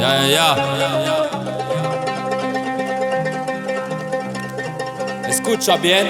Ya. Escucha bien.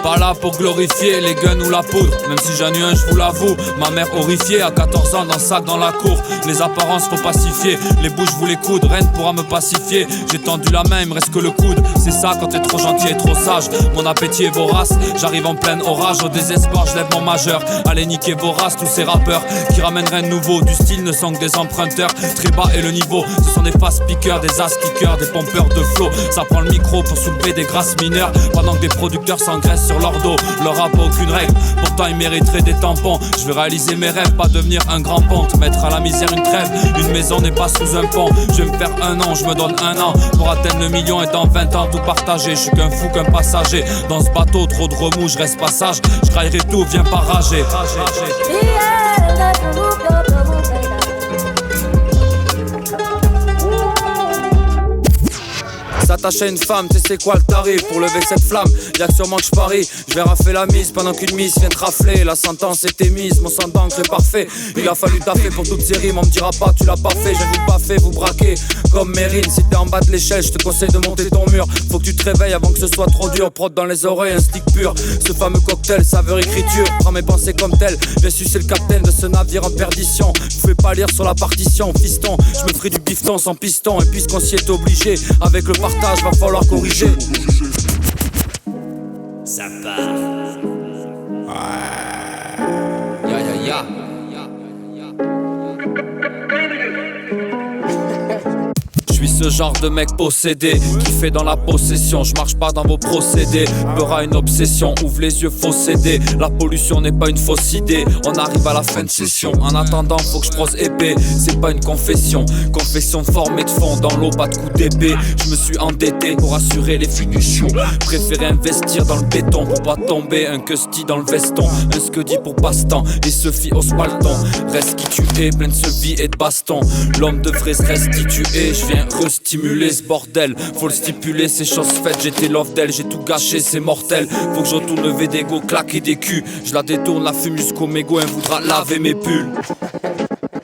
Pas là pour glorifier les guns ou la poudre. Même si j'en ai un, je vous l'avoue. Ma mère horrifiée à 14 ans dans le sac dans la cour. Les apparences faut pacifier. Les bouches vous les coudes, rien ne pourra me pacifier. J'ai tendu la main, il me reste que le coude. C'est ça quand t'es trop gentil et trop sage. Mon appétit est vorace. J'arrive en plein orage. Au désespoir, je lève mon majeur. Allez niquer vos races, tous ces rappeurs qui ramènent rien de nouveau. Du style ne sont que des emprunteurs. Très bas est le niveau. Ce sont des fast pickers, des ass kickers, des pompeurs de flow. Ça prend le micro pour soulever des grasses mineures. Pendant que des producteurs s'engraissent sur leur dos, leur rap a aucune règle, pourtant ils mériteraient des tampons. Je veux réaliser mes rêves, pas devenir un grand ponte. Mettre à la misère une trêve, une maison n'est pas sous un pont. Je vais me faire un an, je me donne un an pour atteindre le million et dans 20 ans tout partager. Je suis qu'un fou, qu'un passager. Dans ce bateau, trop de remous, je reste pas sage. Je craillerai tout, viens pas rager. S'attacher à une femme, tu sais c'est quoi le tarif pour lever cette flamme, y'a que sûrement que je parie. Je vais rafler la mise pendant qu'une mise vient de rafler. La sentence est émise, mon sang d'encre est parfait. Il a fallu taffer pour toutes ces rimes. On me dira pas tu l'as pas fait, j'ai vu pas fait vous braquer comme Mérine. Si t'es en bas de l'échelle, je te conseille de monter ton mur. Faut que tu te réveilles avant que ce soit trop dur. Prod dans les oreilles, un stick pur. Ce fameux cocktail, saveur écriture. Prends mes pensées comme telles, viens sucer le capitaine de ce navire en perdition. Vous pouvez pas lire sur la partition, fiston. Je me ferai du bifton sans piston. Et puisqu'on s'y est obligé, avec le partage va falloir corriger. Ça part. Ya. Je suis ce genre de mec possédé qui fait dans la possession. Je marche pas dans vos procédés. Peur à une obsession, ouvre les yeux, faut céder. La pollution n'est pas une fausse idée. On arrive à la fin de session. En attendant, faut que je prose épée. C'est pas une confession. Confession de forme et de fond. Dans l'eau, pas de coup d'épée. Je me suis endetté pour assurer les finitions. Préféré investir dans le béton pour pas tomber. Un custy dans le veston. Un scuddy pour passe-temps. Et ce fit au spalton. Reste qui tu es, plein de vie et de baston. L'homme devrait se restituer. Je viens restimuler ce bordel, faut le stipuler, c'est chose faite. J'étais love d'elle, j'ai tout gâché, c'est mortel. Faut que je retourne lever des go, claquer des culs. Je la détourne, la fume jusqu'au mégot, elle voudra laver mes pulls.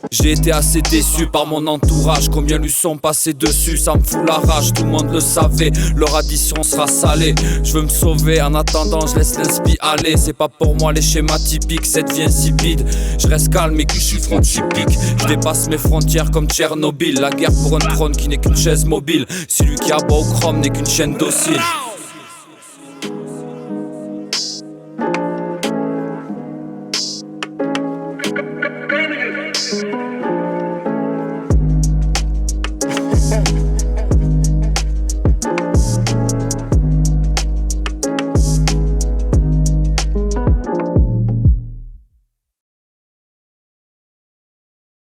J'ai été assez déçu par mon entourage. Combien lui sont passés dessus, ça me fout la rage. Tout le monde le savait, leur addition sera salée. Je veux me sauver, en attendant je laisse l'inspi aller. C'est pas pour moi les schémas typiques, cette vie insipide. Je reste calme et que je suis frontipique. Je dépasse mes frontières comme Tchernobyl. La guerre pour un trône qui n'est qu'une chaise mobile. Celui qui aboie au chrome n'est qu'une chaîne docile.